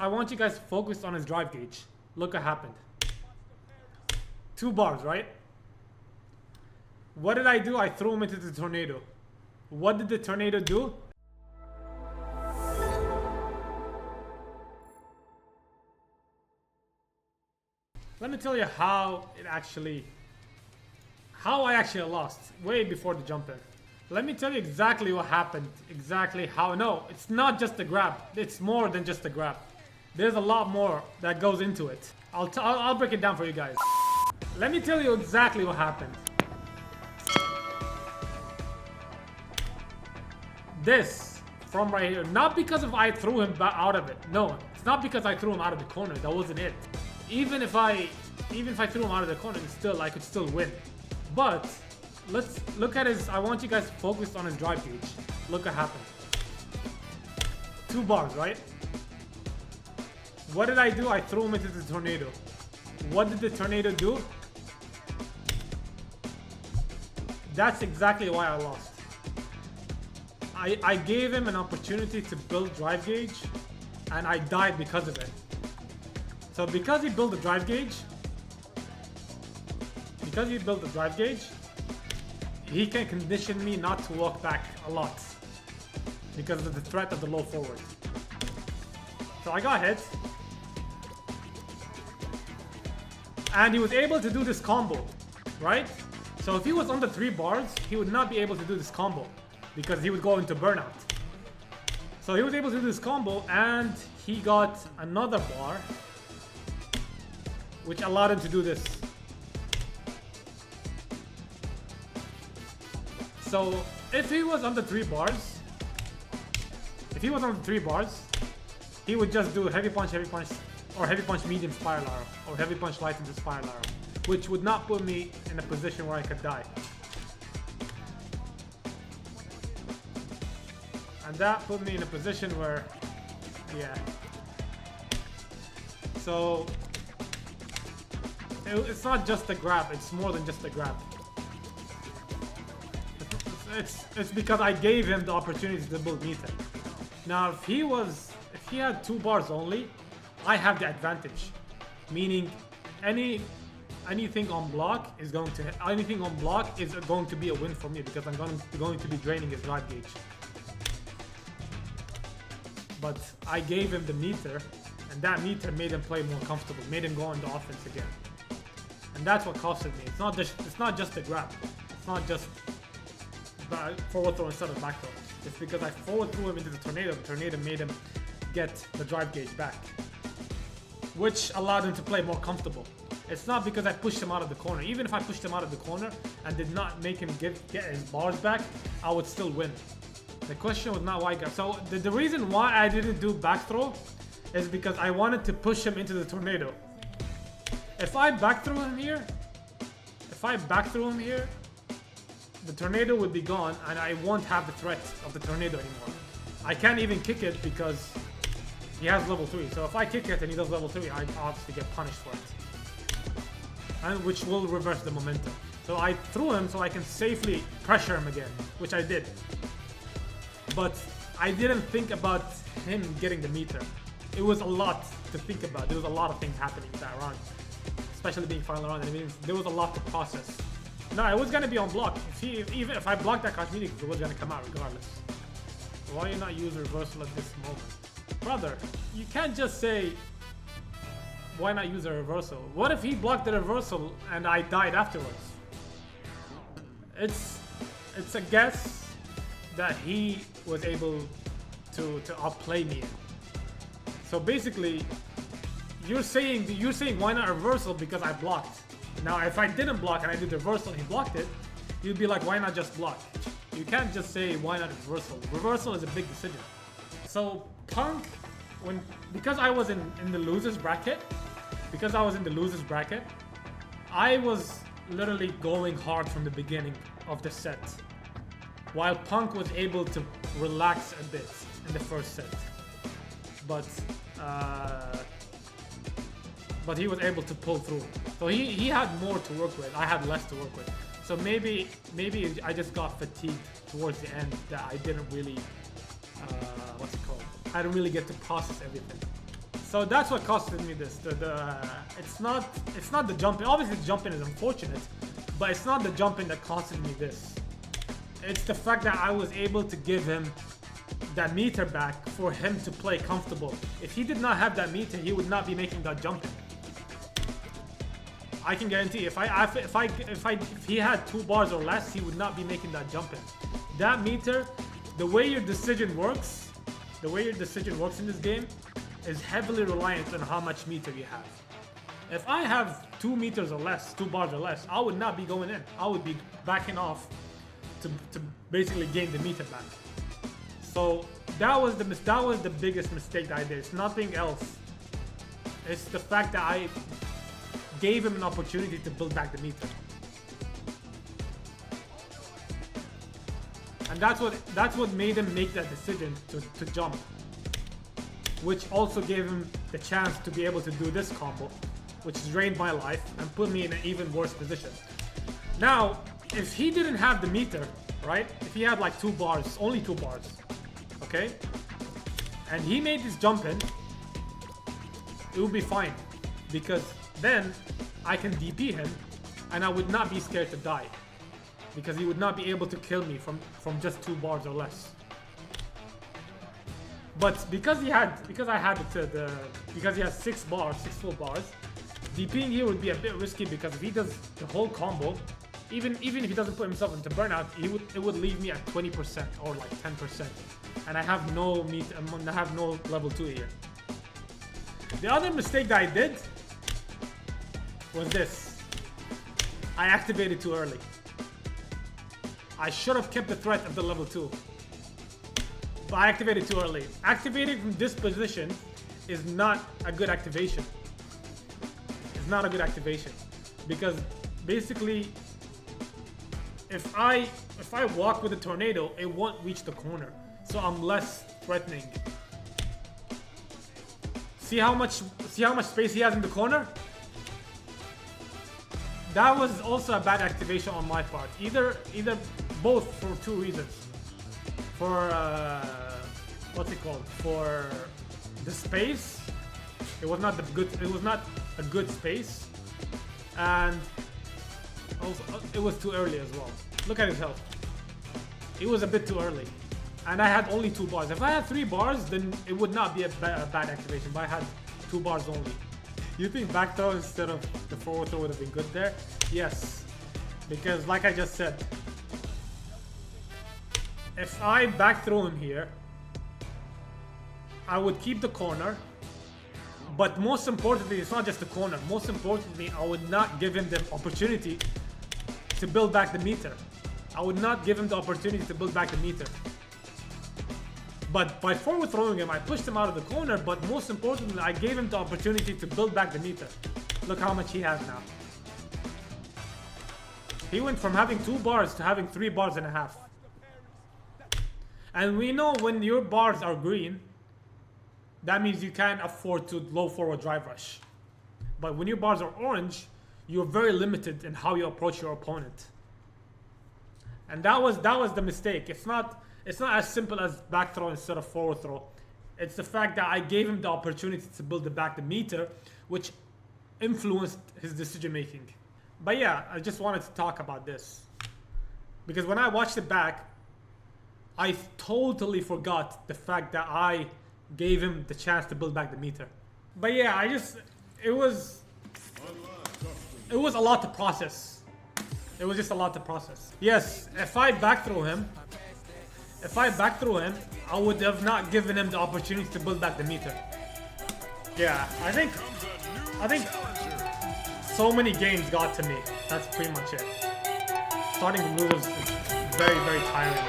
I want you guys to focus on his drive gauge. Look what happened. 2 bars, right? What did I do? I threw him into the tornado. What did the tornado do? Let me tell you how I actually lost way before the jump in. Let me tell you exactly what happened, exactly how. No, it's not just the grab. It's more than just the grab. There's a lot more that goes into it. I'll break it down for you guys. Let me tell you exactly what happened. This from right here, not because I threw him out of it. No, it's not because I threw him out of the corner. That wasn't it. Even if I threw him out of the corner, I could still win. But let's look at his. I want you guys to focus on his drive gauge. Look what happened. 2 bars, right? What did I do? I threw him into the tornado. What did the tornado do? That's exactly why I lost. I gave him an opportunity to build drive gauge, and I died because of it. So because he built the drive gauge, he can condition me not to walk back a lot because of the threat of the low forward. So I got hit, and he was able to do this combo, right? So if he was under 3 bars, he would not be able to do this combo because he would go into burnout. So he was able to do this combo, and he got another bar, which allowed him to do this. So if he was under 3 bars, he would just do heavy punch, or heavy punch medium spiral arrow, or heavy punch light into spiral arrow, which would not put me in a position where I could die. And that put me in a position where, yeah. So it's not just a grab, it's more than just a grab. It's because I gave him the opportunity to build meter. Now if he had 2 bars only, I have the advantage. Meaning anything on block is going to be a win for me because I'm going to be draining his drive gauge. But I gave him the meter, and that meter made him play more comfortable, made him go on the offense again. And that's what costed me. It's not just the grab. It's not just forward throw instead of back throw. It's because I forward threw him into the tornado made him get the drive gauge back, which allowed him to play more comfortable. It's not because I pushed him out of the corner. Even if I pushed him out of the corner and did not make him get his bars back, I would still win. The question was not why I got. So the reason why I didn't do back throw is because I wanted to push him into the tornado. If I back threw him here, the tornado would be gone, and I won't have the threat of the tornado anymore. I can't even kick it because he has level 3. So if I kick it and he does level 3, I obviously get punished for it, and which will reverse the momentum. So I threw him so I can safely pressure him again, which I did. But I didn't think about him getting the meter. It was a lot to think about. There was a lot of things happening in that round, especially being final round. I mean, there was a lot to process. No, it was gonna be on block. Even if I blocked that crouch medium, it was gonna come out regardless. Why do you not use reversal at this moment? Brother, you can't just say, why not use a reversal? What if he blocked the reversal and I died afterwards? It's a guess that he was able to outplay me. So basically, you're saying why not reversal because I blocked. Now if I didn't block and I did the reversal and he blocked it, you'd be like, why not just block? You can't just say why not reversal. Reversal is a big decision. So Punk, because I was in the losers bracket, I was literally going hard from the beginning of the set, while Punk was able to relax a bit in the first set. But he was able to pull through. So he had more to work with. I had less to work with. So maybe I just got fatigued towards the end that I didn't really, I didn't really get to process everything. So that's what costed me this. It's not the jumping. Obviously the jumping is unfortunate, but it's not the jumping that costed me this. It's the fact that I was able to give him that meter back for him to play comfortable. If he did not have that meter, he would not be making that jumping. I can guarantee if he had 2 bars or less, he would not be making that jumping. That meter, the way your decision works in this game is heavily reliant on how much meter you have. If I have 2 meters or less, 2 bars or less, I would not be going in. I would be backing off to basically gain the meter back. So that was the biggest mistake that I did. It's nothing else. It's the fact that I gave him an opportunity to build back the meter. And that's what made him make that decision to jump. Which also gave him the chance to be able to do this combo, which drained my life and put me in an even worse position. Now, if he didn't have the meter, right? If he had like 2 bars, only 2 bars, okay? And he made this jump in, it would be fine. Because then I can DP him and I would not be scared to die. Because he would not be able to kill me from just 2 bars or less. But because he has 6 full bars, DPing here would be a bit risky because if he does the whole combo, even if he doesn't put himself into burnout, it would leave me at 20% or like 10%, and I have no level 2 here. The other mistake that I did was this: I activated too early. I should have kept the threat of the level 2. But I activated too early. Activating from this position is not a good activation. It's not a good activation. Because basically, if I walk with a tornado, it won't reach the corner. So I'm less threatening. See how much space he has in the corner? That was also a bad activation on my part. Either both for 2 reasons. For what's it called? For the space, it was not a good space, and also it was too early as well. Look at his health. It was a bit too early, and I had only 2 bars. If I had 3 bars, then it would not be a bad activation. But I had 2 bars only. You think back throw instead of the forward throw would have been good there? Yes, because like I just said, if I back throw him here, I would keep the corner. But most importantly, it's not just the corner. Most importantly, I would not give him the opportunity to build back the meter. I would not give him the opportunity to build back the meter. But by forward throwing him, I pushed him out of the corner, but most importantly, I gave him the opportunity to build back the meter. Look how much he has now. He went from having 2 bars to having 3 bars and a half. And we know when your bars are green, that means you can't afford to low forward drive rush. But when your bars are orange, you're very limited in how you approach your opponent. And that was the mistake. It's not as simple as back throw instead of forward throw. It's the fact that I gave him the opportunity to build back the meter, which influenced his decision making. But yeah, I just wanted to talk about this. Because when I watched it back, I totally forgot the fact that I gave him the chance to build back the meter. But yeah, it was a lot to process. It was just a lot to process. Yes, if I back throw him, I would have not given him the opportunity to build back the meter. Yeah, I think so many games got to me. That's pretty much it. Starting to lose is very, very tiring.